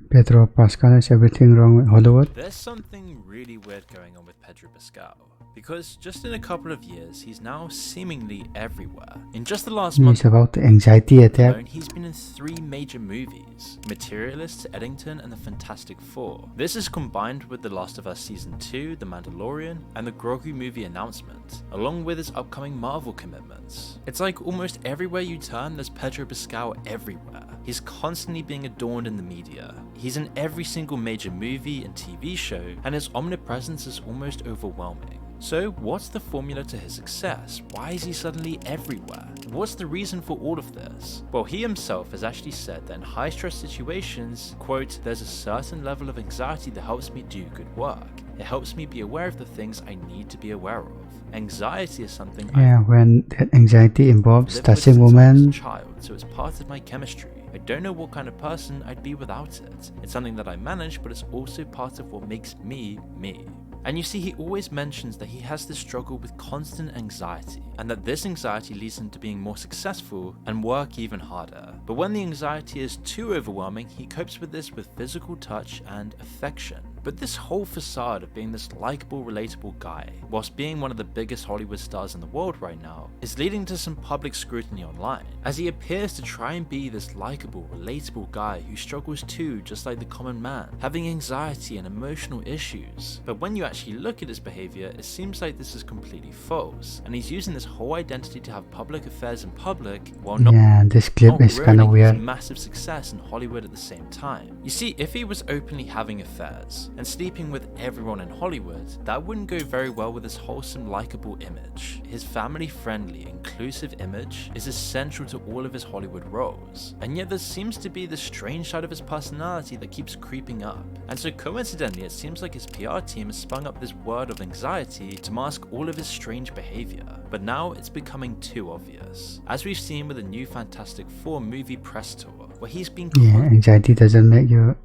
Pedro Pascal has everything wrong with Hollywood. There's something really weird going on with Pedro Pascal, because just in a couple of years, he's now seemingly everywhere. In just the last month It's about the anxiety attack. alone, he's been in 3 major movies: Materialist, Eddington, and the Fantastic Four. This is combined with The Last of Us Season 2, The Mandalorian, and the Grogu movie announcement, along with his upcoming Marvel commitments. It's like almost everywhere you turn, there's Pedro Pascal everywhere. He's constantly being adorned in the media. He's in every single major movie and TV show, and his omnipresence is almost overwhelming. So what's the formula to his success? Why is he suddenly everywhere? What's the reason for all of this? Well, he himself has actually said that in high stress situations, quote, "There's a certain level of anxiety that helps me do good work. It helps me be aware of the things I need to be aware of. Anxiety is something When that anxiety involves lived with touching since I was a women. child, so it's part of my chemistry. I don't know what kind of person I'd be without it. It's something that I manage, but it's also part of what makes me, me." And you see, he always mentions that he has this struggle with constant anxiety, and that this anxiety leads him to being more successful and work even harder. But when the anxiety is too overwhelming, he copes with this with physical touch and affection. But this whole facade of being this likable, relatable guy, whilst being one of the biggest Hollywood stars in the world right now, is leading to some public scrutiny online, as he appears to try and be this likable, relatable guy who struggles too, just like the common man, having anxiety and emotional issues. But when you actually look at his behavior, it seems like this is completely false, and he's using this whole identity to have public affairs in public, while not This clip is kind of ruining his weird. massive success in Hollywood at the same time. You see, if he was openly having affairs and sleeping with everyone in Hollywood, that wouldn't go very well with his wholesome, likable image. His family-friendly, inclusive image is essential to all of his Hollywood roles, and yet there seems to be this strange side of his personality that keeps creeping up. And so coincidentally, it seems like his PR team has spun up this word of anxiety to mask all of his strange behavior. But now it's becoming too obvious, as we've seen with the new Fantastic Four movie press tour, where he's been Anxiety doesn't make you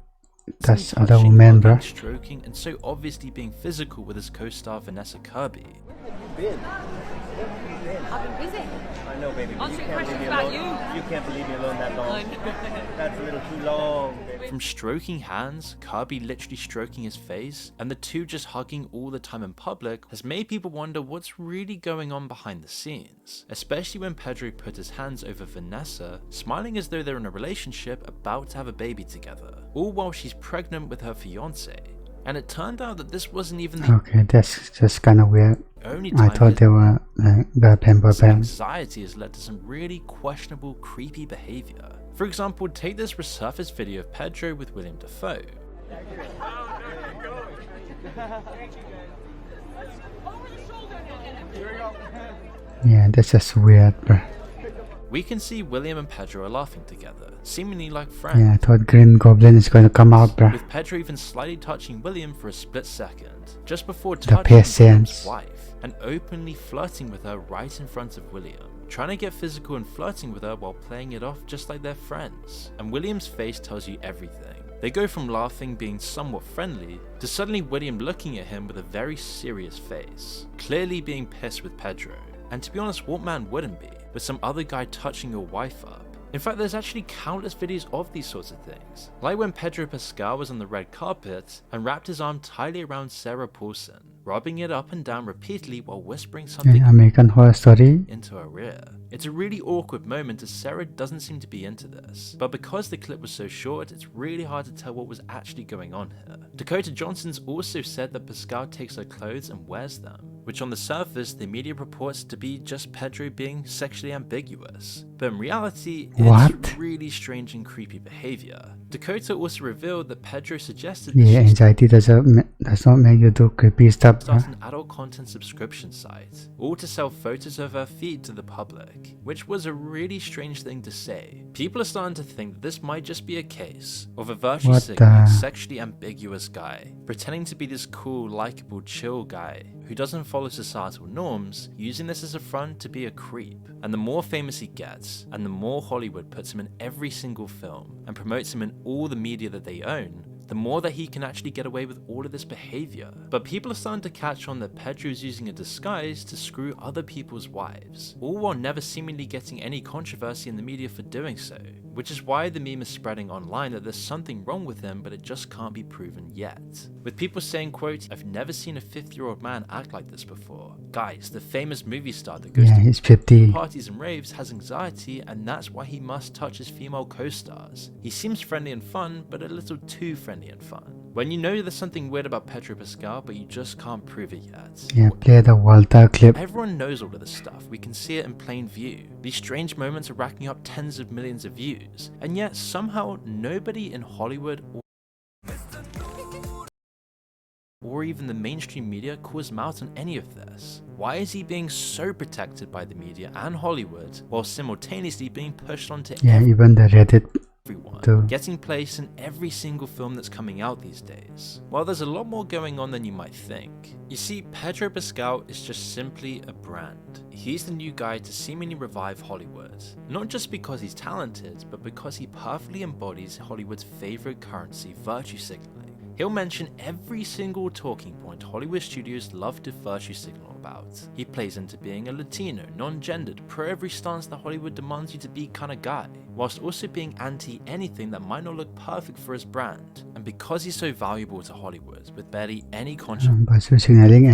touch other touching, women, hugging, bruh. stroking, and so obviously being physical with his co-star Vanessa Kirby. Where have you been? I've been busy. I know, baby. But Answering you can't leave questions me about alone. You can't leave me alone that long. I know. That's a little too long, baby. From stroking hands, Kirby literally stroking his face, and the two just hugging all the time in public has made people wonder what's really going on behind the scenes, especially when Pedro put his hands over Vanessa, smiling as though they're in a relationship about to have a baby together, all while she's pregnant with her fiance. And it turned out that this wasn't even the Okay, that's just kind of weird. only I time thought they were like girlfriend, This boyfriend. anxiety has led to some really questionable, creepy behavior. For example, take this resurfaced video of Pedro with William Dafoe. That's just weird, bruh. We can see William and Pedro are laughing together, seemingly like friends, I thought Green Goblin is going to come out, bruh. with Pedro even slightly touching William for a split second, just before The touching William's patience. wife, and openly flirting with her right in front of William, trying to get physical and flirting with her while playing it off just like they're friends. And William's face tells you everything. They go from laughing, being somewhat friendly, to suddenly William looking at him with a very serious face, clearly being pissed with Pedro. And to be honest, what man wouldn't be, with some other guy touching your wife up? In fact, there's actually countless videos of these sorts of things, like when Pedro Pascal was on the red carpet and wrapped his arm tightly around Sarah Paulson, rubbing it up and down repeatedly while whispering something American Horror Story. into her ear. It's a really awkward moment as Sarah doesn't seem to be into this, but because the clip was so short, it's really hard to tell what was actually going on here. Dakota Johnson's also said that Pascal takes her clothes and wears them, which on the surface the media purports to be just Pedro being sexually ambiguous, but in reality What? it's really strange and creepy behavior. Dakota also revealed that Pedro suggested Anxiety does not make you do creepy stuff, start bruh. an adult content subscription site, all to sell photos of her feet to the public, which was a really strange thing to say. People are starting to think that this might just be a case of a virtue What signaling, the- sexually ambiguous guy, pretending to be this cool, likable, chill guy who doesn't follow societal norms, using this as a front to be a creep. And the more famous he gets, and the more Hollywood puts him in every single film, and promotes him in all the media that they own, the more that he can actually get away with all of this behavior. But people are starting to catch on that Pedro's using a disguise to screw other people's wives, all while never seemingly getting any controversy in the media for doing so. which is why the meme is spreading online that there's something wrong with him, but it just can't be proven yet. With people saying, quote, "I've never seen a 50-year-old man act like this before." Guys, the famous movie star that goes Yeah, to he's 50. parties and raves has anxiety, and that's why he must touch his female co-stars. He seems friendly and fun, but a little too friendly and fun. When you know there's something weird about Pedro Pascal, but you just can't prove it yet. Yeah, play the Walter clip. Everyone knows all of this stuff, we can see it in plain view. These strange moments are racking up tens of millions of views, and yet somehow nobody in Hollywood or even the mainstream media calls him out on any of this. Why is he being so protected by the media and Hollywood, while simultaneously being pushed onto Even the Reddit everyone, too. getting placed in every single film that's coming out these days? Well, there's a lot more going on than you might think. You see, Pedro Pascal is just simply a brand. He's the new guy to seemingly revive Hollywood. Not just because he's talented, but because he perfectly embodies Hollywood's favorite currency, virtue signaling. He'll mention every single talking point Hollywood studios love to virtue signal about. He plays into being a Latino, non-gendered, pro-every stance that Hollywood demands you to be kind of guy, whilst also being anti-anything that might not look perfect for his brand. And because he's so valuable to Hollywood, with barely any virtue signaling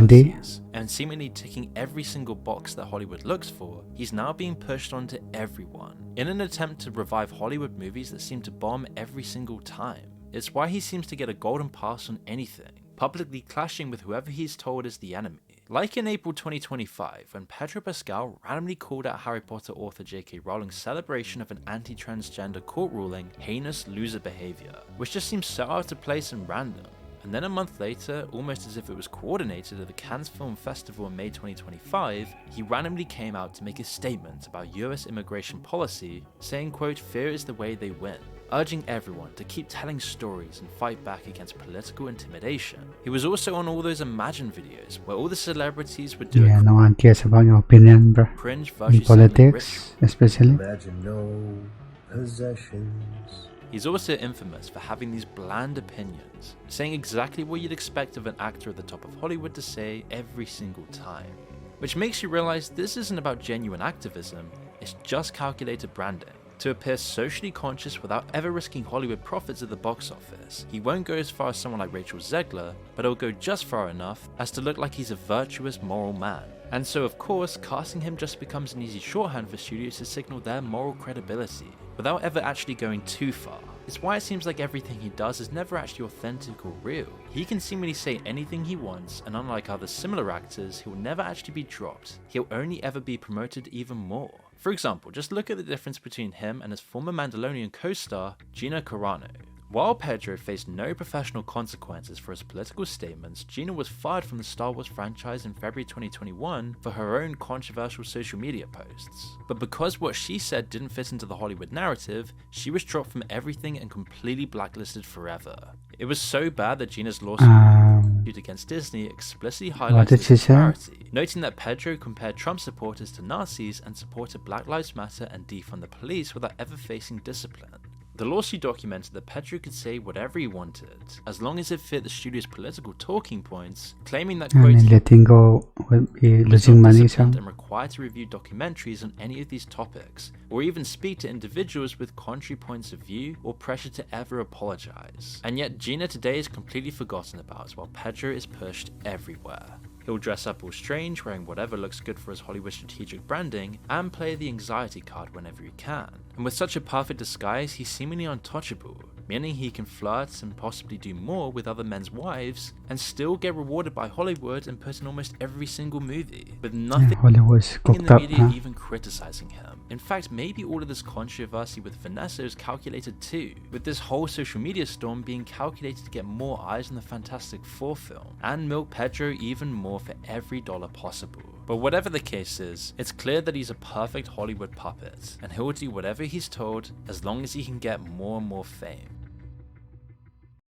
and seemingly ticking every single box that Hollywood looks for, he's now being pushed onto everyone, in an attempt to revive Hollywood movies that seem to bomb every single time. It's why he seems to get a golden pass on anything, publicly clashing with whoever he's told is the enemy. Like in April 2025, when Pedro Pascal randomly called out Harry Potter author J.K. Rowling's celebration of an anti-transgender court ruling heinous loser behavior, which just seems so out of place and random. And then a month later, almost as if it was coordinated at the Cannes Film Festival in May 2025, he randomly came out to make a statement about US immigration policy, saying, quote, "Fear is the way they win," urging everyone to keep telling stories and fight back against political intimidation. He was also on all those Imagine videos where all the celebrities would do no one cares about your opinion, bro. cringe In politics, especially. Imagine no possessions. He's also infamous for having these bland opinions, saying exactly what you'd expect of an actor at the top of Hollywood to say every single time. Which makes you realize this isn't about genuine activism, it's just calculated branding. To appear socially conscious without ever risking Hollywood profits at the box office. He won't go as far as someone like Rachel Zegler, but he'll go just far enough as to look like he's a virtuous, moral man. And so of course, casting him just becomes an easy shorthand for studios to signal their moral credibility, without ever actually going too far. It's why it seems like everything he does is never actually authentic or real. He can seemingly say anything he wants, and unlike other similar actors, he will never actually be dropped. He'll only ever be promoted even more. For example, just look at the difference between him and his former Mandalorian co-star, Gina Carano. While Pedro faced no professional consequences for his political statements, Gina was fired from the Star Wars franchise in February 2021 for her own controversial social media posts. But because what she said didn't fit into the Hollywood narrative, she was dropped from everything and completely blacklisted forever. It was so bad that Gina's lawsuit against Disney explicitly highlighted this disparity, noting that Pedro compared Trump supporters to Nazis and supported Black Lives Matter and defund the police without ever facing discipline. The lawsuit documented that Pedro could say whatever he wanted, as long as it fit the studio's political talking points, claiming that, quote, letting go will be losing money, and required to review documentaries on any of these topics, or even speak to individuals with contrary points of view or pressure to ever apologize. And yet Gina today is completely forgotten about, while Pedro is pushed everywhere. He'll dress up all strange, wearing whatever looks good for his Hollywood strategic branding, and play the anxiety card whenever he can. And with such a perfect disguise, he's seemingly untouchable, meaning he can flirt and possibly do more with other men's wives, and still get rewarded by Hollywood and put in almost every single movie, with nothing in the media even criticizing him. In fact, maybe all of this controversy with Vanessa is calculated too, with this whole social media storm being calculated to get more eyes on the Fantastic Four film, and milk Pedro even more for every dollar possible. But whatever the case is, it's clear that he's a perfect Hollywood puppet, and he'll do whatever he's told as long as he can get more and more fame.